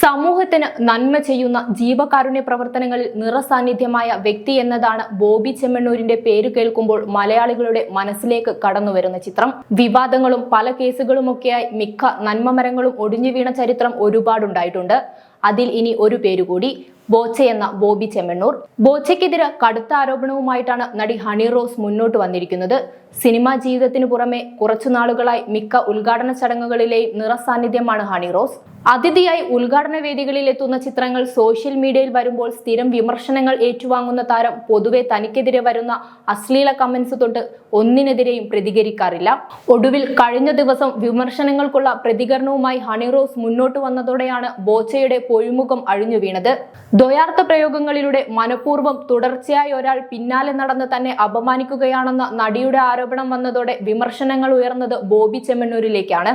സമൂഹത്തിന് നന്മ ചെയ്യുന്ന ജീവകാരുണ്യ പ്രവർത്തനങ്ങളിൽ നിറസാന്നിധ്യമായ വ്യക്തി എന്നതാണ് ബോബി ചെമ്മണ്ണൂരിന്റെ പേര് കേൾക്കുമ്പോൾ മലയാളികളുടെ മനസ്സിലേക്ക് കടന്നുവരുന്ന ചിത്രം. വിവാദങ്ങളും പല കേസുകളുമൊക്കെയായി മിക്ക നന്മമരങ്ങളും ഒടിഞ്ഞു വീണ ചരിത്രം ഒരുപാടുണ്ടായിട്ടുണ്ട്. അതിൽ ഇനി ഒരു പേരുകൂടി, ബോച്ച എന്ന ബോബി ചെമ്മണ്ണൂർ. ബോച്ചയ്ക്കെതിരെ കടുത്ത ആരോപണവുമായിട്ടാണ് നടി ഹണി റോസ് മുന്നോട്ട് വന്നിരിക്കുന്നത്. സിനിമാ ജീവിതത്തിനു പുറമെ കുറച്ചു നാളുകളായി മിക്ക ഉദ്ഘാടന ചടങ്ങുകളിലെയും നിറസാന്നിധ്യമാണ് ഹണി റോസ്. അതിഥിയായി ഉദ്ഘാടന വേദികളിൽ എത്തുന്ന ചിത്രങ്ങൾ സോഷ്യൽ മീഡിയയിൽ വരുമ്പോൾ സ്ഥിരം വിമർശനങ്ങൾ ഏറ്റുവാങ്ങുന്ന താരം പൊതുവെ തനിക്കെതിരെ വരുന്ന അശ്ലീല കമന്റ്സ് തൊട്ട് ഒന്നിനെതിരെയും പ്രതികരിക്കാറില്ല. ഒടുവിൽ കഴിഞ്ഞ ദിവസം വിമർശനങ്ങൾക്കുള്ള പ്രതികരണവുമായി ഹണി റോസ് മുന്നോട്ട് വന്നതോടെയാണ് ബോച്ചയുടെ പൊയ്മുഖം അഴിഞ്ഞു വീണത്. ദ്വയാർത്ഥ പ്രയോഗങ്ങളിലൂടെ മനഃപൂർവ്വം തുടർച്ചയായി ഒരാൾ പിന്നാലെ നടന്ന് തന്നെ അപമാനിക്കുകയാണെന്ന നടിയുടെ ആരോപണം വന്നതോടെ വിമർശനങ്ങൾ ഉയർന്നത് ബോബി ചെമ്മണ്ണൂരിലേക്കാണ്.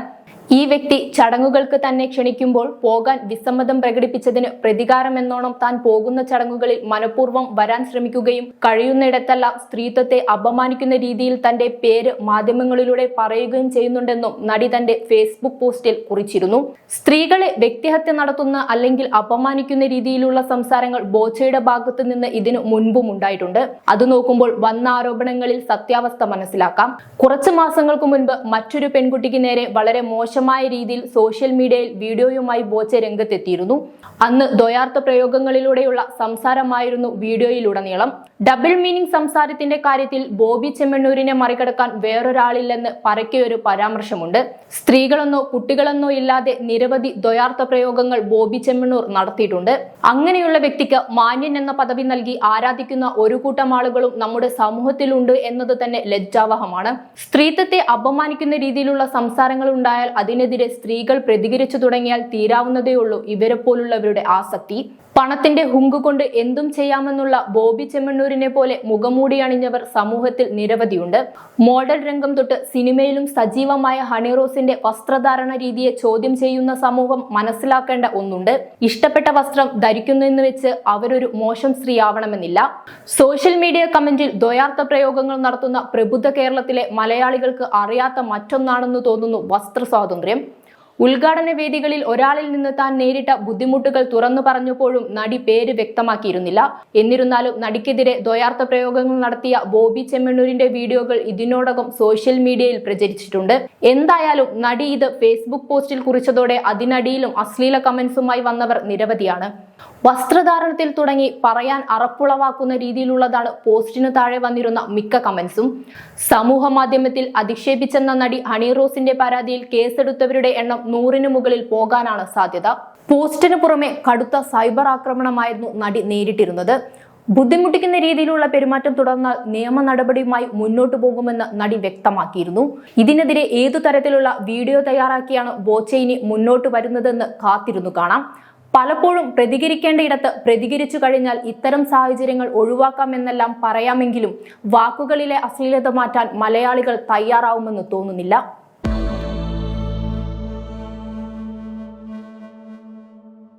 ഈ വ്യക്തി ചടങ്ങുകൾക്ക് തന്നെ ക്ഷണിക്കുമ്പോൾ പോകാൻ വിസമ്മതം പ്രകടിപ്പിച്ചതിന് പ്രതികാരമെന്നോണം താൻ പോകുന്ന ചടങ്ങുകളിൽ മനഃപൂർവ്വം വരാൻ ശ്രമിക്കുകയും കഴിയുന്നിടത്തെല്ലാം സ്ത്രീത്വത്തെ അപമാനിക്കുന്ന രീതിയിൽ തന്റെ പേര് മാധ്യമങ്ങളിലൂടെ പറയുകയും ചെയ്യുന്നുണ്ടെന്നും നടി തന്റെ ഫേസ്ബുക്ക് പോസ്റ്റിൽ കുറിച്ചിരുന്നു. സ്ത്രീകളെ വ്യക്തിഹത്യ നടത്തുന്ന അല്ലെങ്കിൽ അപമാനിക്കുന്ന രീതിയിലുള്ള സംസാരങ്ങൾ ബോച്ചയുടെ ഭാഗത്തു നിന്ന് ഇതിനു മുൻപും ഉണ്ടായിട്ടുണ്ട്. അത് നോക്കുമ്പോൾ വന്ന ആരോപണങ്ങളിൽ സത്യാവസ്ഥ മനസ്സിലാക്കാം. കുറച്ചു മാസങ്ങൾക്ക് മുൻപ് മറ്റൊരു പെൺകുട്ടിക്ക് നേരെ വളരെ മോശമായ രീതിയിൽ സോഷ്യൽ മീഡിയയിൽ വീഡിയോയുമായി ബോച്ച രംഗത്തെത്തിയിരുന്നു. അന്ന് ദ്വയാർത്ഥ പ്രയോഗങ്ങളിലൂടെയുള്ള സംസാരമായിരുന്നു വീഡിയോയിലുടനീളം. ഡബിൾ മീനിങ് സംസാരത്തിന്റെ കാര്യത്തിൽ ബോബി ചെമ്മണ്ണൂരിനെ മറികടക്കാൻ വേറൊരാളില്ലെന്ന് പരക്കെ ഒരു പരാമർശമുണ്ട്. സ്ത്രീകളെന്നോ കുട്ടികളെന്നോ ഇല്ലാതെ നിരവധി ദ്വയാർത്ഥ പ്രയോഗങ്ങൾ ബോബി ചെമ്മണ്ണൂർ നടത്തിയിട്ടുണ്ട്. അങ്ങനെയുള്ള വ്യക്തിക്ക് മാന്യൻ എന്ന പദവി നൽകി ആരാധിക്കുന്ന ഒരു കൂട്ടം ആളുകളും നമ്മുടെ സമൂഹത്തിലുണ്ട് എന്നത് തന്നെ ലജ്ജാവഹമാണ്. സ്ത്രീത്വത്തെ അപമാനിക്കുന്ന രീതിയിലുള്ള സംസാരങ്ങൾ ഉണ്ടായാൽ അതിനെതിരെ സ്ത്രീകൾ പ്രതികരിച്ചു തുടങ്ങിയാൽ തീരാവുന്നതേയുള്ളൂ ഇവരെ പോലുള്ളവരുടെ ആസക്തി. പണത്തിന്റെ ഹുങ്ക് കൊണ്ട് എന്തും ചെയ്യാമെന്നുള്ള ബോബി ചെമ്മണ്ണൂരിനെ പോലെ മുഖംമൂടി അണിഞ്ഞവർ സമൂഹത്തിൽ നിരവധിയുണ്ട്. മോഡൽ രംഗം തൊട്ട് സിനിമയിലും സജീവമായ ഹണി റോസിന്റെ വസ്ത്രധാരണ രീതിയെ ചോദ്യം ചെയ്യുന്ന സമൂഹം മനസ്സിലാക്കേണ്ട ഒന്നുണ്ട്. ഇഷ്ടപ്പെട്ട വസ്ത്രം ധരിക്കുന്നെന്ന് വെച്ച് അവരൊരു മോശം സ്ത്രീ ആവണമെന്നില്ല. സോഷ്യൽ മീഡിയ കമന്റിൽ ദ്വയാർത്ഥ പ്രയോഗങ്ങൾ നടത്തുന്ന പ്രബുദ്ധ കേരളത്തിലെ മലയാളികൾക്ക് അറിയാത്ത മറ്റൊന്നാണെന്ന് തോന്നുന്നു വസ്ത്ര സ്വാതന്ത്ര്യം. ഉദ്ഘാടന വേദികളിൽ ഒരാളിൽ നിന്ന് താൻ നേരിട്ട ബുദ്ധിമുട്ടുകൾ തുറന്നു പറഞ്ഞപ്പോഴും നടി പേര് വ്യക്തമാക്കിയിരുന്നില്ല. എന്നിരുന്നാലും നടിക്കെതിരെ ദ്വയാർത്ഥ പ്രയോഗങ്ങൾ നടത്തിയ ബോബി ചെമ്മണ്ണൂരിന്റെ വീഡിയോകൾ ഇതിനോടകം സോഷ്യൽ മീഡിയയിൽ പ്രചരിച്ചിട്ടുണ്ട്. എന്തായാലും നടി ഇത് ഫേസ്ബുക്ക് പോസ്റ്റിൽ കുറിച്ചതോടെ അതിനടിയിലും അശ്ലീല കമന്റ്സുമായി വന്നവർ നിരവധിയാണ്. വസ്ത്രധാരണത്തിൽ തുടങ്ങി പറയാൻ അറപ്പുളവാക്കുന്ന രീതിയിലുള്ളതാണ് പോസ്റ്റിനു താഴെ വന്നിരുന്ന മിക്ക കമന്റ്സും. സമൂഹ മാധ്യമത്തിൽ അധിക്ഷേപിച്ചെന്ന നടി ഹണി റോസിന്റെ പരാതിയിൽ കേസെടുത്തവരുടെ എണ്ണം 100-ന് മുകളിൽ പോകാനാണ് സാധ്യത. പോസ്റ്റിന് പുറമെ കടുത്ത സൈബർ ആക്രമണമായിരുന്നു നടി നേരിട്ടിരുന്നത്. ബുദ്ധിമുട്ടിക്കുന്ന രീതിയിലുള്ള പെരുമാറ്റം തുടർന്നാൽ നിയമ നടപടിയുമായി മുന്നോട്ടു പോകുമെന്ന് നടി വ്യക്തമാക്കിയിരുന്നു. ഇതിനെതിരെ ഏതു തരത്തിലുള്ള വീഡിയോ തയ്യാറാക്കിയാണ് ബോച്ച ഇനി മുന്നോട്ട് വരുന്നതെന്ന് കാത്തിരുന്നു കാണാം. പലപ്പോഴും പ്രതികരിക്കേണ്ടയിടത്ത് പ്രതികരിച്ചു കഴിഞ്ഞാൽ ഇത്തരം സാഹചര്യങ്ങൾ ഒഴിവാക്കാമെന്നെല്ലാം പറയാമെങ്കിലും വാക്കുകളിലെ അശ്ലീലത മാറ്റാൻ മലയാളികൾ തയ്യാറാവുമെന്ന് തോന്നുന്നില്ല.